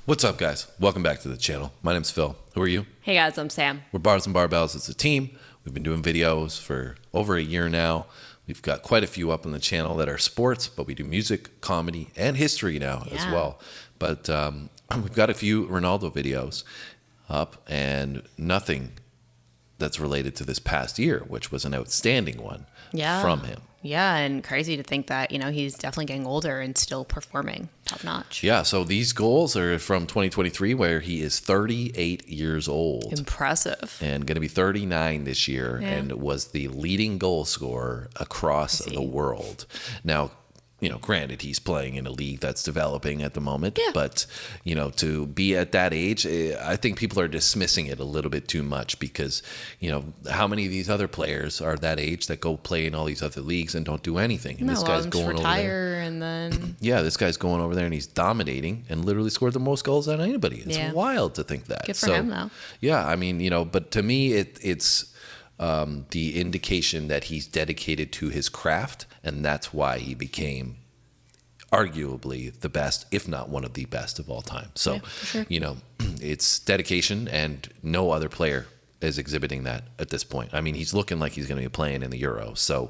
What's up, guys? Welcome back to the channel. My name's Phil. Who are you? Hey guys, I'm Sam. We're Bars and Barbells. It's a team. We've been doing videos for over a year now. We've got quite a few up on the channel that are sports, but we do music, comedy, and history now as well. But we've got a few Ronaldo videos up and nothing that's related to this past year, which was an outstanding one from him. Yeah, and crazy to think that, he's definitely getting older and still performing top notch. Yeah, so these goals are from 2023 where he is 38 years old. Impressive. And going to be 39 this year and was the leading goal scorer across the world. Now, granted, he's playing in a league that's developing at the moment, but, to be at that age, I think people are dismissing it a little bit too much because, how many of these other players are that age that go play in all these other leagues and don't do anything? And this guy's going over there. And then this guy's going over there and he's dominating and literally scored the most goals out of anybody. It's wild to think that. Good for him, though. Yeah, I mean, but to me, it's the indication that he's dedicated to his craft, and that's why he became arguably the best, if not one of the best of all time. So, it's dedication, and no other player is exhibiting that at this point. I mean, he's looking like he's going to be playing in the Euro. So,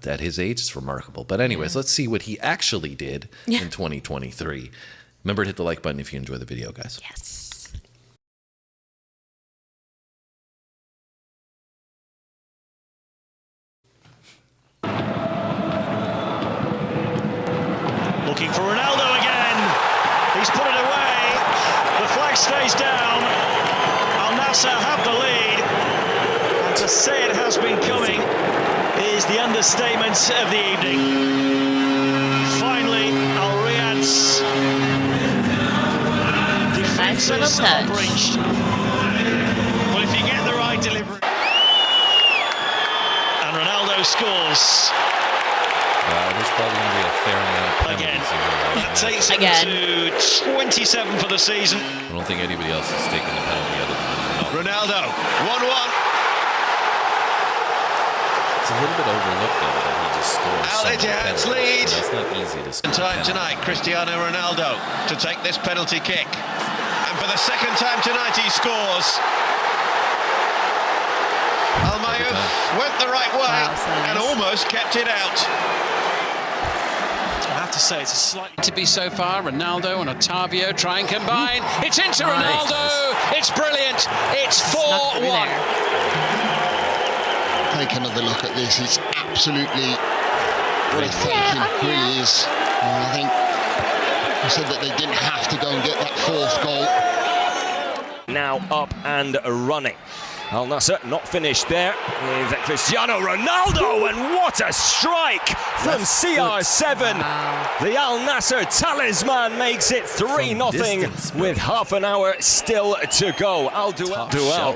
at his age, it's remarkable. But anyways, let's see what he actually did in 2023. Remember to hit the like button if you enjoy the video, guys. Yes. Looking for Ronaldo again. He's put it away. The flag stays down. Nassr have the lead. And to say it has been coming is the understatement of the evening. Finally, Al Riyadh's defenses are breached. Well, if you get the right delivery. And Ronaldo scores. There's probably going to be a fair amount of penalties that takes him to 27 for the season. I don't think anybody else is taking the penalty other than Ronaldo. 1-1. It's a little bit overlooked though that he just scores. Al Ittihad's lead. That's not easy to score. Time tonight, Cristiano Ronaldo to take this penalty kick. And for the second time tonight he scores. Went the right way and almost kept it out. I have to say it's a slightly to be so far. Ronaldo and Otavio try and combine. It's into Ronaldo. It's brilliant. It's 4-1. Take another look at this. It's absolutely breathtaking. It really is. I think I said that they didn't have to go and get that fourth goal. Now up and running. Al Nassr not finished there with Cristiano Ronaldo, and what a strike from CR7. Wow. The Al Nassr talisman makes it 3-0 with half an hour still to go. Al Duel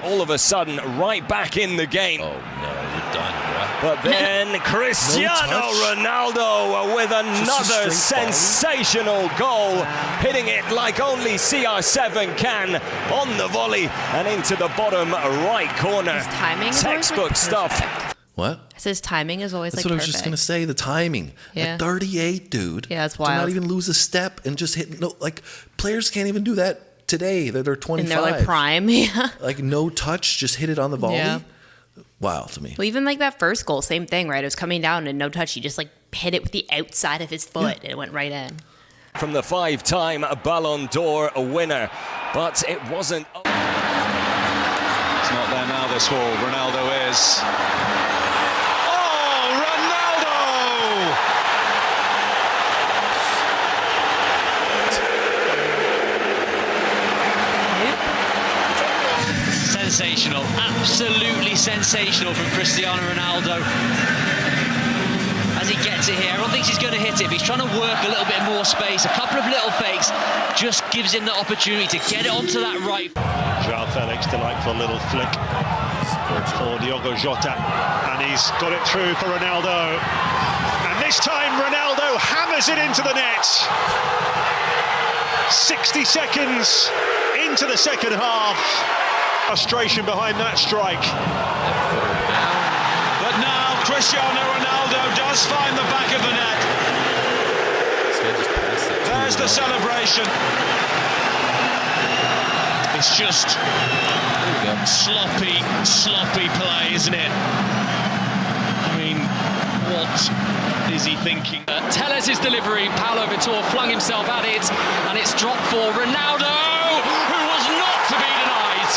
all of a sudden right back in the game. Oh no, you're done, bro. But then Cristiano Ronaldo with another sensational goal, hitting it like only CR7 can on the volley and into the bottom right corner. His timing Textbook stuff. What? His timing is always That's like what perfect. I was just going to say, the timing. At 38, dude. Yeah, that's wild. To not even lose a step and just hit, players can't even do that today. They're 25. And they're like prime, Like no touch, just hit it on the volley. Yeah. Wow, to me. Well, even like that first goal, same thing, right? It was coming down and no touch. He just hit it with the outside of his foot and it went right in. From the 5-time Ballon d'Or winner, but it wasn't. It's not there now, this wall. Ronaldo is. Oh, Ronaldo! Sensational, absolutely sensational from Cristiano Ronaldo. As he gets it here, I don't think he's going to hit it, but he's trying to work a little bit more space. A couple of little fakes just gives him the opportunity to get it onto that right. João Felix, delightful little flick for Diogo Jota, and he's got it through for Ronaldo. And this time Ronaldo hammers it into the net. 60 seconds into the second half. Frustration behind that strike. But now Cristiano Ronaldo does find the back of the net. There's the celebration. It's just sloppy play, isn't it? I mean, what is he thinking? Tellez' delivery, Paulo Vitor flung himself at it, and it's dropped for Ronaldo, who was not to be denied.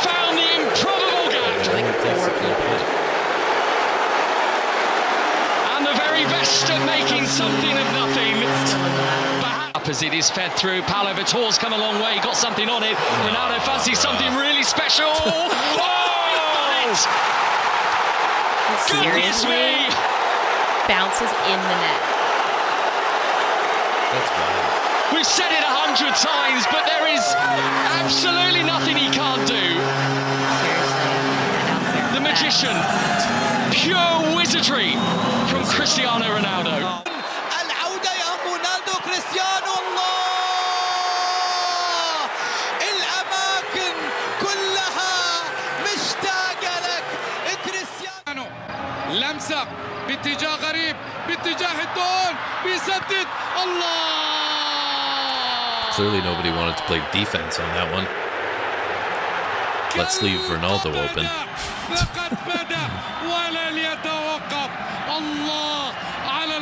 Found the improbable gap. And the very best at making something of nothing. As it is fed through, Paulo Vitor's come a long way, got something on it. Ronaldo fancies something really special. Oh, he's done it! Goodness me! Bounces in the net. That's wild. We've said it 100 times, but there is absolutely nothing he can't do. Seriously. The magician, pure wizardry from Cristiano Ronaldo. العودة يا رونالدو كريستيانو الله الأماكن كلها مشتاقة لك كريستيانو لمسة باتجاه غريب باتجاه الجول بيسدد الله. Clearly nobody wanted to play defense on that one. Let's leave Ronaldo open.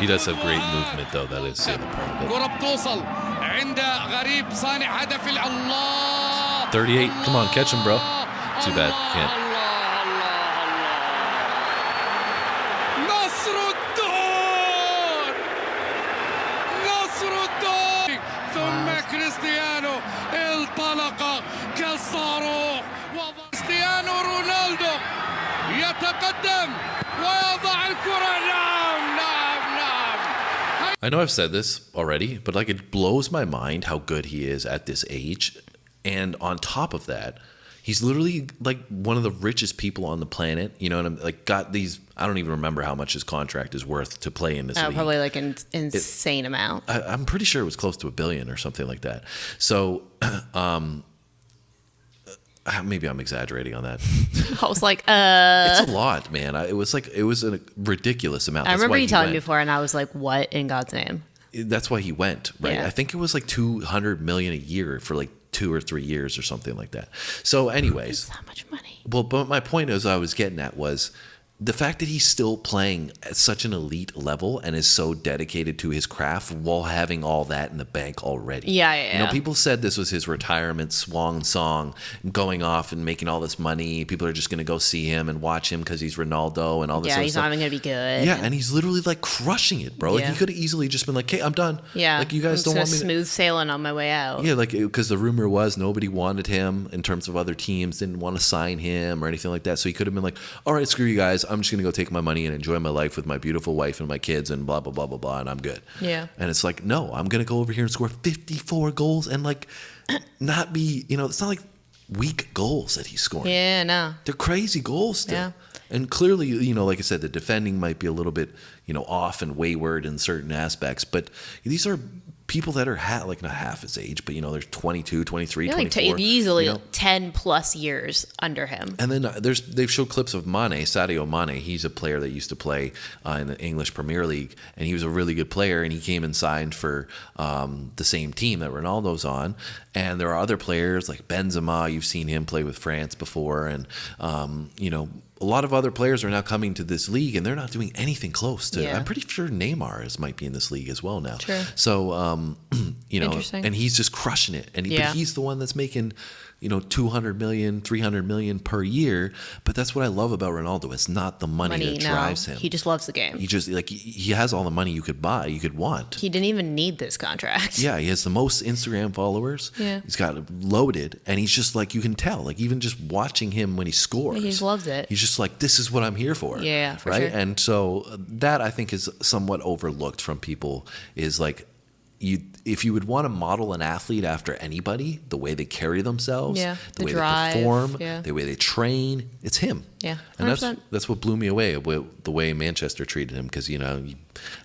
He does have great movement, though. That is the other part of it. 38. Come on, catch him, bro. Too bad. Can't. نصر الدور ثم كريستيانو انطلق كالصاروخ وكريستيانو رونالدو يتقدم ويضع الكرة. I know I've said this already, but like it blows my mind how good he is at this age. And on top of that, he's literally like one of the richest people on the planet. You know what I'm like? Got these. I don't even remember how much his contract is worth to play in this league. Probably like an insane amount. I'm pretty sure it was close to $1 billion or something like that. So, maybe I'm exaggerating on that. I was like, It's a lot, man. It was a ridiculous amount. I remember you telling me before, and I was like, what in God's name? That's why he went, right? Yeah. I think it was like $200 million a year for like 2 or 3 years or something like that. So anyways. That's that much money. Well, but my point is I was getting at was the fact that he's still playing at such an elite level and is so dedicated to his craft while having all that in the bank already. Yeah. You know, people said this was his retirement swan song, going off and making all this money. People are just going to go see him and watch him because he's Ronaldo and all this other he's stuff. not even going to be good. Yeah, and he's literally like crushing it, bro. Like Yeah. he could have easily just been like, "Hey, I'm done." Yeah. Like you guys I'm don't want me smooth sailing on my way out. Yeah, like because the rumor was nobody wanted him in terms of other teams didn't want to sign him or anything like that. So he could have been like, "All right, screw you guys. I'm just going to go take my money and enjoy my life with my beautiful wife and my kids and blah blah blah blah blah, and I'm good." Yeah. And it's like, no, I'm gonna go over here and score 54 goals and like not be, you know, it's not like weak goals that he's scoring. Yeah, no. They're crazy goals still. Yeah. And clearly, you know, like I said, the defending might be a little bit, you know, off and wayward in certain aspects, but these are people that are like not half his age, but you know, they're 22, 23, You're like 24. easily you know? 10 plus years under him. And then they've showed clips of Mane, Sadio Mane. He's a player that used to play in the English Premier League, and he was a really good player. And he came and signed for the same team that Ronaldo's on. And there are other players like Benzema. You've seen him play with France before, and you know. A lot of other players are now coming to this league, and they're not doing anything close to. Yeah. I'm pretty sure Neymar might be in this league as well now. True. So, you know, Interesting. and he's just crushing it. And Yeah. but he's the one that's making, you know, 200 million, 300 million per year. But that's what I love about Ronaldo. It's not the money that drives him. He just loves the game. He just like he has all the money you could buy, you could want. He didn't even need this contract. Yeah, he has the most Instagram followers. Yeah. He's got it loaded, and he's just like, you can tell, like even just watching him when he scores. He just loves it. He's just like, this is what I'm here for. Yeah, for right? sure. And so that I think is somewhat overlooked from people is like, if you would want to model an athlete after anybody, the way they carry themselves, Yeah, the way drive, they perform, yeah. the way they train, it's him. Yeah, 100%. And that's what blew me away, the way Manchester treated him, because, you know, you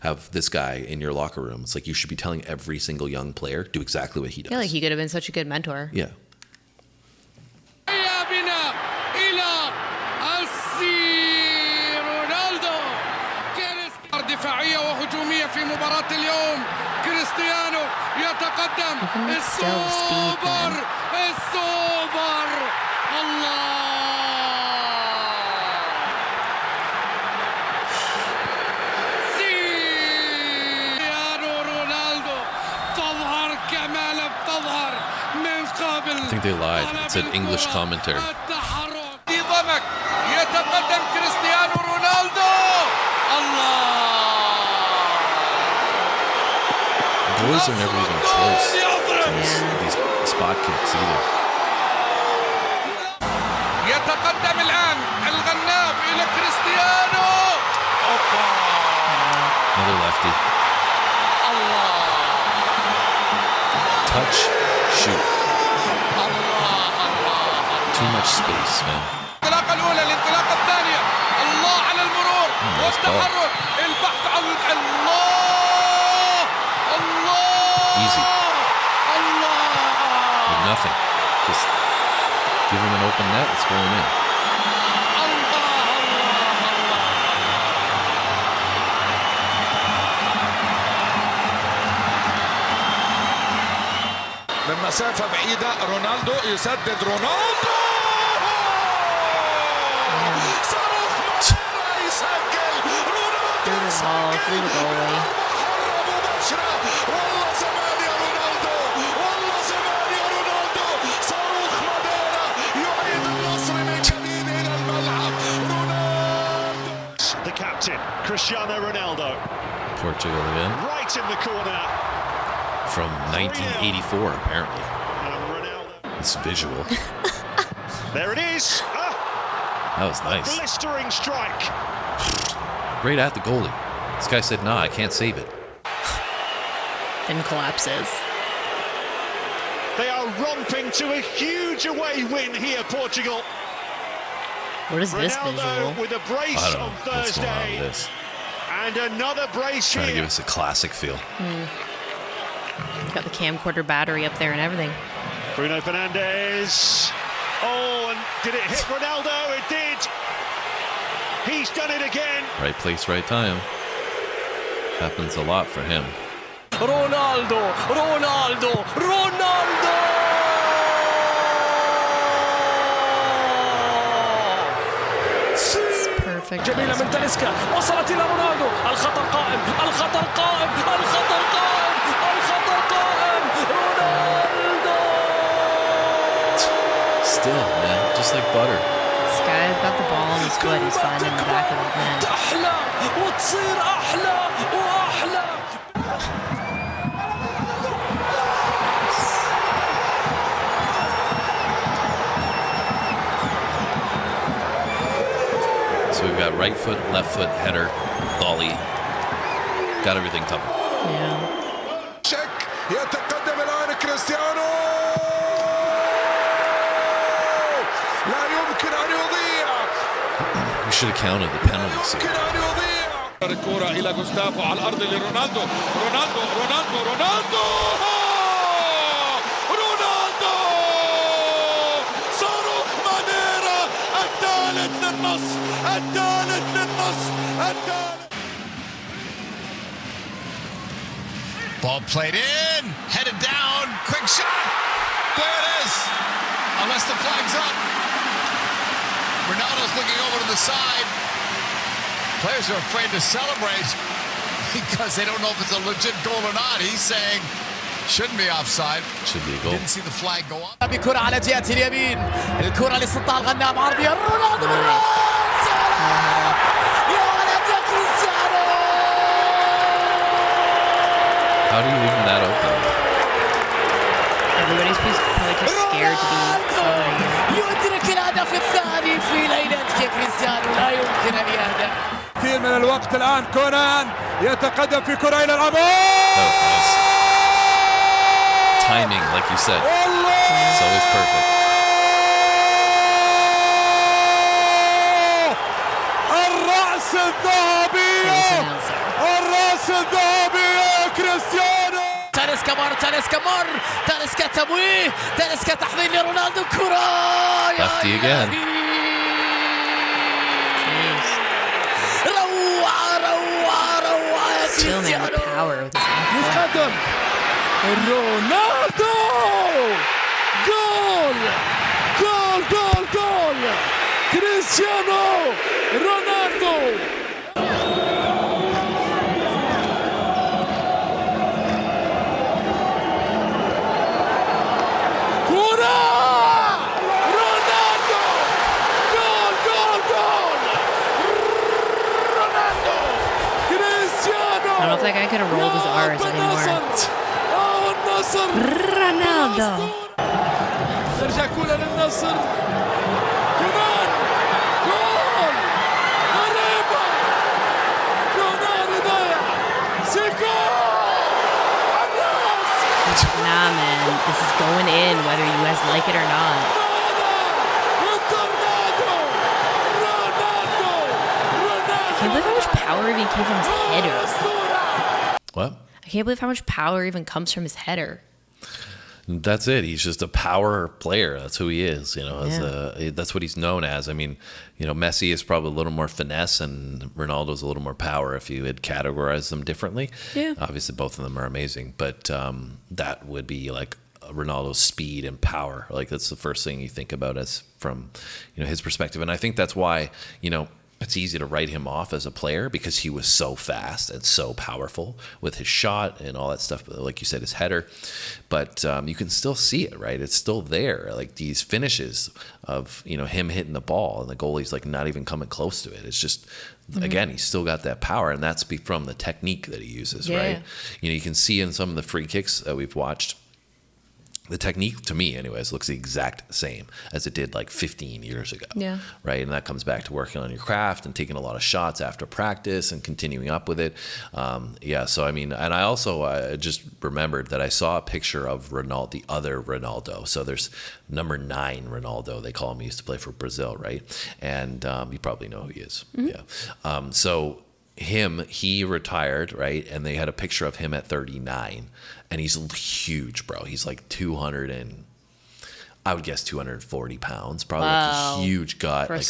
have this guy in your locker room. It's like you should be telling every single young player, do exactly what he does. I feel like he could have been such a good mentor. Yeah. دفاعية وهجومية في مباراة اليوم. كريستيانو يتقدم يتقدم Even with still the speed, man. السوبر الله كريستيانو رونالدو تظهر كما لم تظهر من قبل. I think they lied. It's an English commentary. في ضمك يتقدم كريستيانو رونالدو الله. Boys are never even close to these spot kicks either. يتقدم الآن الغنام إلى كريستيانو. Another lefty. Touch, shoot. Too much space, man. الانطلاقة الأولى الانطلاقة الثانية الله على المرور والتحرك البحث عن الله الله Easy. الله With nothing. Just give him an open net, it's going in. من مسافة بعيدة رونالدو يسدد رونالدو صاروخ يسجل Through the goalie. مباشرة والله زمان يا رونالدو والله زمان يا رونالدو صاروخ ماديرا يعيد النصر من جديد إلى الملعب رونالدو. The captain, Cristiano Ronaldo, Portugal again. right in the corner. From 1984, apparently. And Ronaldo. It's visual. There it is. That was nice. Blistering strike. Right at the goalie. This guy said, nah, I can't save it. Then collapses. They are romping to a huge away win here, Portugal. What is this Ronaldo visual? with a brace I don't know on what's going on with Thursday. this. And another brace Trying to here. give us a classic feel. Got the camcorder battery up there and everything. Bruno Fernandes. Oh, and did it hit Ronaldo? It did. He's done it again. Right place, right time. Happens a lot for him. رونالدو رونالدو رونالدو Perfect. جميلة من تاليسكا وصلت إلى رونالدو الخطر قائم الخطر قائم الخطر قائم الخطر قائم رونالدو Still, man, just like butter. This guy's got the ball on his foot. He's finding the back of it, man. تحلى وتصير أحلى وأحلى. So we've got right foot, left foot, header, volley. Got everything covered. Yeah. شك يتقدم الآن كريستيانو لا يمكن أن يضيع We should have counted the penalties يمكن here. أن يضيع الكرة إلى جوستافو على الأرض لرونالدو رونالدو رونالدو رونالدو رونالدو صاروخ مانيرا الثالث للنصر الثالث للنصر الثالث. Ball played in, headed down, quick shot. There it is. Unless the flag's up. Ronaldo's looking over to the side. Players are afraid to celebrate because they don't know if it's a legit goal or not. He's saying shouldn't be offside. Should be a goal. Didn't see the flag go up. بكرة على جهة اليمين الكرة لسلطان الغنام عرضية رونالدو يا ولد يا كريستيانو. How do you leave that open? Everybody's probably just scared to be covering it. يدرك الهدف الثاني في ليلتك يا كريستيانو لا يمكن أن يهدأ. كثير من الوقت الآن كونان يتقدم في كرة إلى الأمام. That was nice. Timing, like you said. It's always perfect. الرأس الذهبي الرأس الذهبي يا كريستيانو. تاليسكا مر تاليسكا تمويه تاليسكا تحضير لرونالدو كرة Lefty again. روعة روعة روعة يا Still, man, كريستيانو. the power of this. يتقدم رونالدو جول جول جول جول كريستيانو رونالدو كرة رونالدو جول جول جول رونالدو كريستيانو I don't know if that guy could have rolled his R's anymore. Ronaldo. ترجع كرة للنصر كمان جول غريبة كونان ضيع سيكو الراس Nah, man, this is going in whether you guys like it or not. I can't believe how much power even came from his header. What? I can't believe how much power even comes from his header. That's it. He's just a power player. That's who he is. You know, Yeah. that's what he's known as. I mean, you know, Messi is probably a little more finesse, and Ronaldo's a little more power. If you had categorized them differently, Yeah. obviously both of them are amazing. But that would be like Ronaldo's speed and power. Like that's the first thing you think about as from, you know, his perspective. And I think that's why, you know, it's easy to write him off as a player because he was so fast and so powerful with his shot and all that stuff. Like you said, his header, but you can still see it, right? It's still there. Like these finishes of, you know, him hitting the ball and the goalie's like not even coming close to it. It's just, again, he's still got that power, and that's from the technique that he uses, right? You know, you can see in some of the free kicks that we've watched, the technique, to me anyways, looks the exact same as it did like 15 years ago. Yeah. Right. And that comes back to working on your craft and taking a lot of shots after practice and continuing up with it. Yeah. So, I mean, and I also just remembered that I saw a picture of Ronaldo, the other Ronaldo. So there's number 9 Ronaldo, they call him. He used to play for Brazil, right? And you probably know who he is. Yeah. So he retired, right? And they had a picture of him at 39. And he's huge, bro. He's like 240 pounds, probably. Wow. Like a huge guy. For a like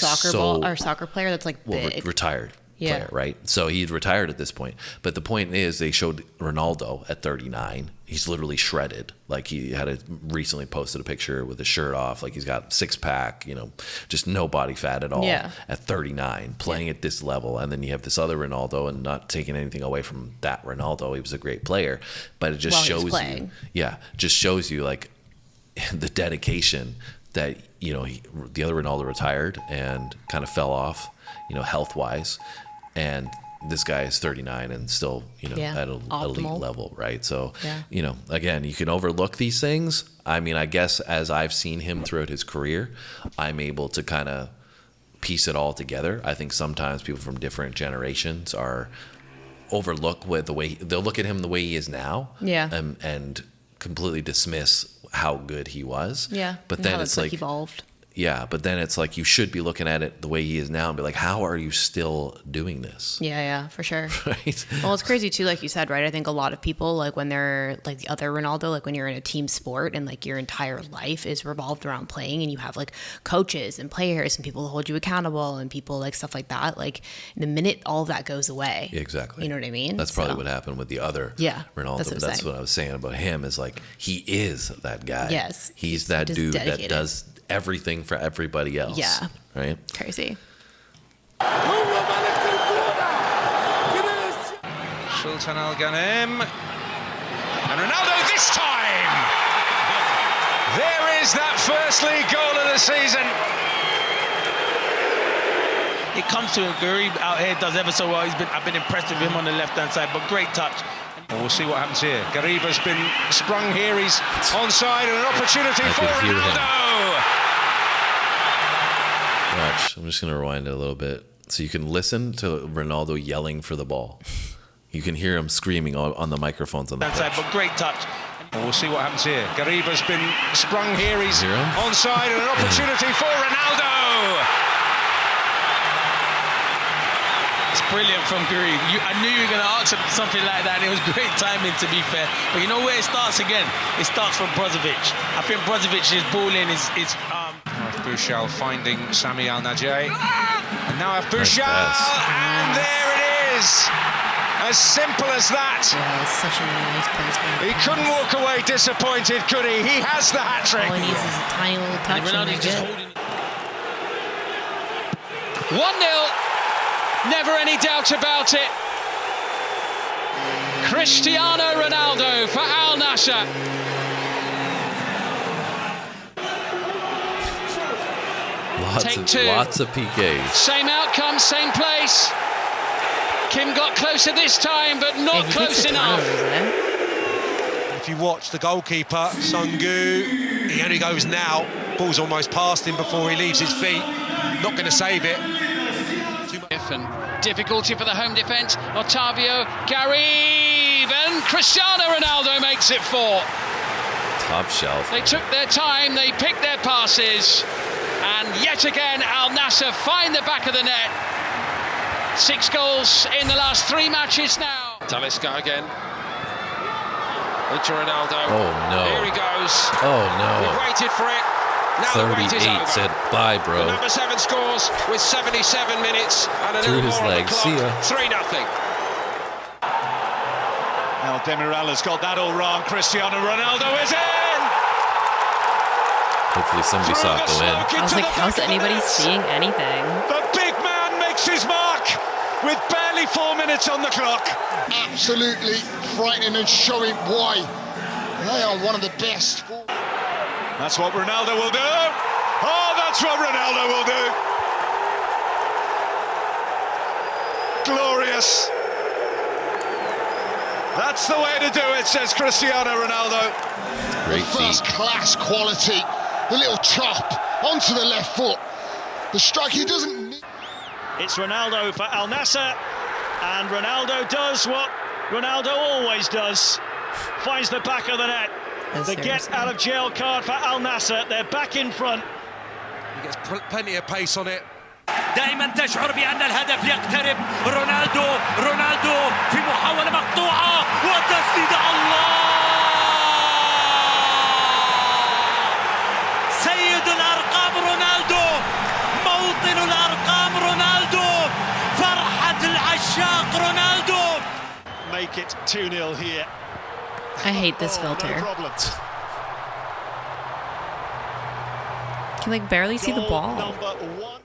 soccer player that's like big. Retired player, right? So he'd retired at this point. But the point is, they showed Ronaldo at 39. He's literally shredded. Like he had recently posted a picture with his shirt off. Like he's got 6-pack, you know, just no body fat at all. Yeah. At 39, playing at this level. And then you have this other Ronaldo, and not taking anything away from that Ronaldo. He was a great player, but it just shows you. Yeah, just shows you like the dedication that, you know, the other Ronaldo retired and kind of fell off, you know, health wise, and this guy is 39 and still, you know, at an elite level, right? So, you know, again, you can overlook these things. I mean, I guess as I've seen him throughout his career, I'm able to kind of piece it all together. I think sometimes people from different generations are overlook with the way they'll look at him the way he is now, and completely dismiss how good he was. Yeah, but then it's like evolved. Yeah, but then it's like you should be looking at it the way he is now and be like, how are you still doing this? Yeah, for sure. Right? Well, it's crazy too, like you said, right? I think a lot of people, like when they're like the other Ronaldo, like when you're in a team sport and like your entire life is revolved around playing, and you have like coaches and players and people who hold you accountable and people like stuff like that. Like the minute all of that goes away, exactly. You know what I mean? That's probably what happened with the other Ronaldo. That's what I was saying about him. Is like he is that guy. Yes, he's that dude that does everything for everybody else. Yeah. Right? Crazy. Sultan Al Ghanem. And Ronaldo this time! There is that first league goal of the season. It comes to him. Garib out here does ever so well. I've been impressed with him on the left-hand side, but great touch. Well, we'll see what happens here. Garib has been sprung here. He's onside and an opportunity for Ronaldo. Watch. I'm just going to rewind it a little bit so you can listen to Ronaldo yelling for the ball. You can hear him screaming on the microphones on the pitch. But great touch. Well, we'll see what happens here. Garib has been sprung here. He's onside and an opportunity for Ronaldo. It's brilliant from Garib. I knew you were going to ask him something like that. It was great timing, to be fair. But you know where it starts again? It starts from Brozovic. I think Brozovic's ball in is Bouchal finding Sami Al-Najeh. And now Bouchal, and there it is. As simple as that. Yeah, it's such a nice placement. He couldn't walk away disappointed, could he? He has the hat-trick. All he needs is a tiny little touch and they're good. 1-0. Never any doubt about it. Cristiano Ronaldo for Al Nassr. Lots of PKs. Same outcome, same place. Kim got closer this time, but not close enough. If you watch the goalkeeper, Sungu, he only goes now. Ball's almost past him before he leaves his feet. Not going to save it. And difficulty for the home defence. Otavio, Garib, and Cristiano Ronaldo makes it 4. Top shelf. They took their time, they picked their passes, and yet again Al Nassr find the back of the net. 6 goals in the last 3 matches now. Talisca again. Into Ronaldo. Oh no. Here he goes. Oh no. We waited for it. Now 38 said bye, bro. The number 7 scores with 77 minutes and through his legs. See ya. 3-0. Now Demirala's got that all wrong. Cristiano Ronaldo is in. Hopefully somebody saw it go in. I was like, how's anybody seeing anything? The big man makes his mark with barely 4 minutes on the clock. Absolutely frightening and showing why they are one of the best. That's what Ronaldo will do. Oh, that's what Ronaldo will do. Glorious. That's the way to do it, says Cristiano Ronaldo. Great First class quality. The little chop onto the left foot. The strike, he doesn't need. It's Ronaldo for Al Nassr, and Ronaldo does what Ronaldo always does. Finds the back of the net. The get out of jail card for Al Nassr. They're back in front. He gets plenty of pace on it. دائما تشعر بأن الهدف يقترب. رونالدو في محاولة مقطوعة وتسديد. الله سيد الأرقام رونالدو، موطن الأرقام رونالدو، فرحة العشاق رونالدو. Make it 2-0 here. I hate this filter. No You can like barely see the ball. Number 1.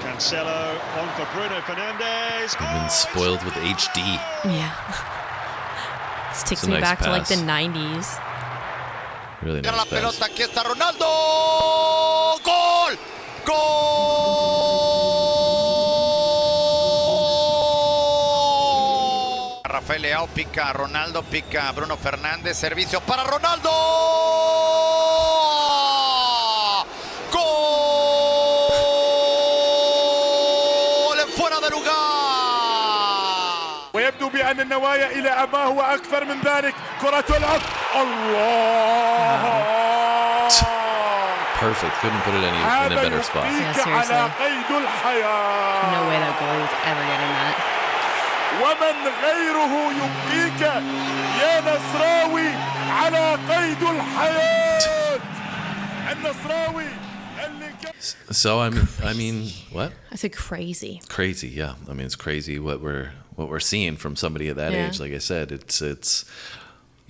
Cancelo on for Bruno Fernandes. I've been spoiled with HD. Yeah. This takes It's a me nice back to like the pass. 90s. Really Gana nice la pelota, pass. aquí está Ronaldo. ¡Gol! ¡Gol! Rafael Leao pica a Ronaldo, pica a Bruno Fernández, servicio para Ronaldo. ¡Gol! En fuera de lugar. ويبدو بأن النوايا إلى ما هو أكثر من ذلك. كرة العب. الله. Perfect. Couldn't put it in a better spot. Yeah, seriously. على قيد الحياة. No way that goalie was ever getting that. ومن غيره يبقيك يا نصراوي على قيد الحياة. النصراوي اللي So I mean, what? I said crazy. Crazy, yeah. I mean, it's crazy what we're seeing from somebody at that Yeah. age. Like I said, it's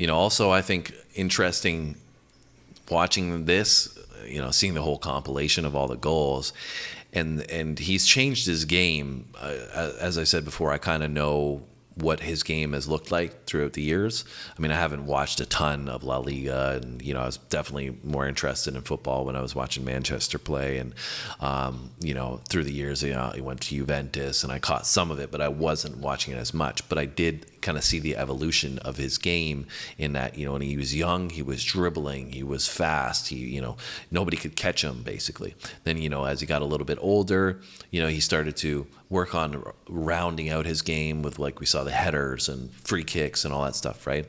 also I think interesting watching this, seeing the whole compilation of all the goals, and he's changed his game. As I said before, I kind of know what his game has looked like throughout the years. I mean, I haven't watched a ton of La Liga, and I was definitely more interested in football when I was watching Manchester play, and through the years, I went to Juventus and I caught some of it, but I wasn't watching it as much. But I did kind of see the evolution of his game in that, when he was young, he was dribbling, he was fast, nobody could catch him basically. Then, as he got a little bit older, he started to work on rounding out his game with, like we saw, the headers and free kicks and all that stuff, right?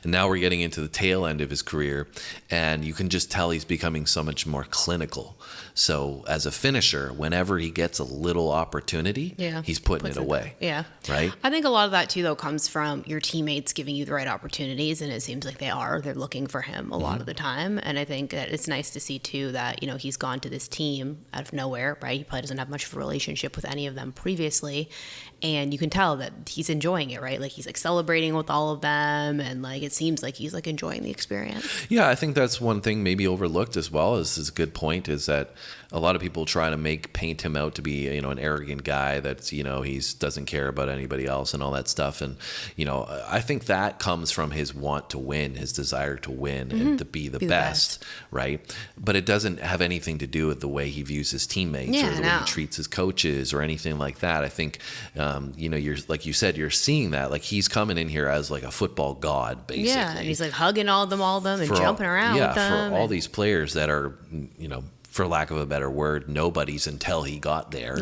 And now we're getting into the tail end of his career, and you can just tell he's becoming so much more clinical. So as a finisher, whenever he gets a little opportunity, he's putting it away. Yeah. Right? I think a lot of that, too, though, comes from your teammates giving you the right opportunities, and it seems like they are. They're looking for him a lot of the time. And I think that it's nice to see, too, that, you know, he's gone to this team out of nowhere, right? He probably doesn't have much of a relationship with any of them previously. And you can tell that he's enjoying it, right? Like, he's, like, celebrating with all of them, and, like, it seems like he's, like, enjoying the experience. Yeah, I think that's one thing maybe overlooked as well. Is a good point, is that a lot of people try to paint him out to be, you know, an arrogant guy that's, you know, doesn't care about anybody else and all that stuff. And, you know, I think that comes from his want to win, his desire to win and to be the best, right? But it doesn't have anything to do with the way he views his teammates or the way he treats his coaches or anything like that. I think, you know, you're, like you said, you're seeing that. Like, he's coming in here as like a football god, basically. Yeah, and he's like hugging all of them and jumping around with them. For all these players that are, you know, for lack of a better word, nobodies until he got there,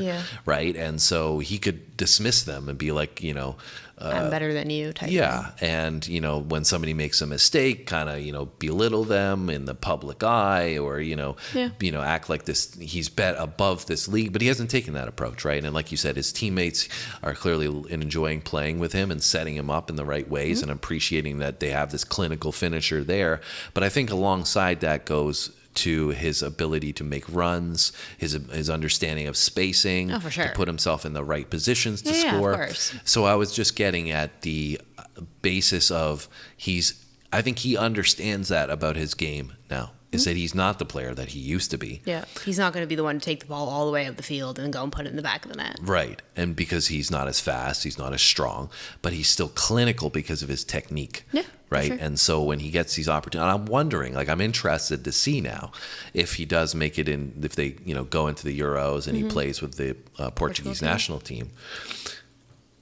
right? And so he could dismiss them and be like, you know, I'm better than you type thing. And, you know, when somebody makes a mistake, kind of, you know, belittle them in the public eye, or, you know, act like this, he's above this league, but he hasn't taken that approach, right? And like you said, his teammates are clearly enjoying playing with him and setting him up in the right ways and appreciating that they have this clinical finisher there. But I think alongside that goes to his ability to make runs, his understanding of spacing, to put himself in the right positions to score. Of course. So I was just getting at the basis of I think he understands that about his game now, is that he's not the player that he used to be. Yeah, he's not going to be the one to take the ball all the way up the field and go and put it in the back of the net. Right, and because he's not as fast, he's not as strong, but he's still clinical because of his technique. Yeah. Right. Sure. And so when he gets these opportunities, I'm wondering, like, I'm interested to see now if he does make it in, if they, you know, go into the Euros and he plays with the Portuguese national team,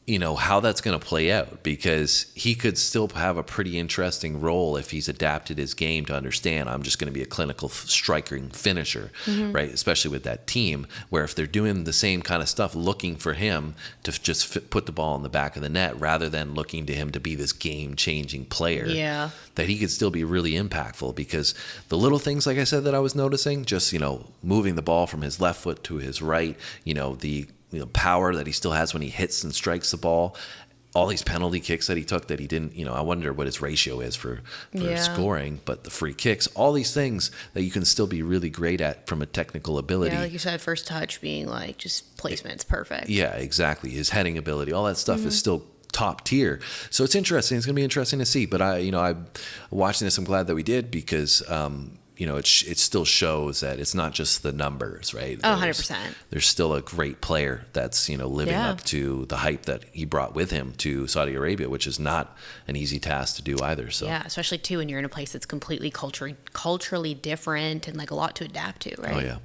you know, how that's going to play out, because he could still have a pretty interesting role if he's adapted his game to understand I'm just going to be a clinical striking finisher, right? Especially with that team, where if they're doing the same kind of stuff, looking for him to just put the ball in the back of the net rather than looking to him to be this game-changing player, that he could still be really impactful. Because the little things, like I said, that I was noticing, just, you know, moving the ball from his left foot to his right, you know, the power that he still has when he hits and strikes the ball, all these penalty kicks that he took that he didn't, you know, I wonder what his ratio is for scoring, but the free kicks, all these things that you can still be really great at from a technical ability. Yeah, like you said, first touch being like just placement's perfect. Yeah, exactly. His heading ability, all that stuff is still top tier. So it's interesting. It's going to be interesting to see. But I'm watching this, I'm glad that we did, because you know, it still shows that it's not just the numbers, right? 100%. There's still a great player that's, you know, living up to the hype that he brought with him to Saudi Arabia, which is not an easy task to do either. So yeah, especially too when you're in a place that's completely culturally different and like a lot to adapt to, right? Oh yeah.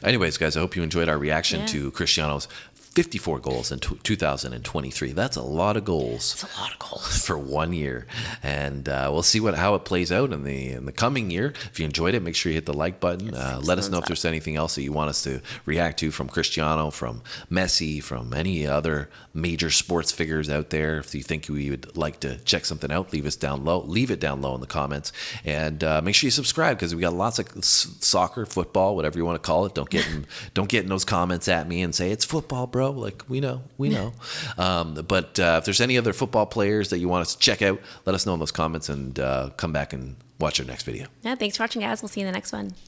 Anyways, guys, I hope you enjoyed our reaction to Cristiano's 54 goals in 2023. That's a lot of goals. That's a lot of goals for 1 year, and we'll see how it plays out in the coming year. If you enjoyed it, make sure you hit the like button. Let us know if there's anything else that you want us to react to from Cristiano, from Messi, from any other major sports figures out there. If you think we would like to check something out, leave it down low in the comments, and make sure you subscribe, because we got lots of soccer, football, whatever you want to call it. Don't get in those comments at me and say it's football, bro. Like, we know. But if there's any other football players that you want us to check out, let us know in those comments, and come back and watch our next video. Yeah, thanks for watching, guys. We'll see you in the next one.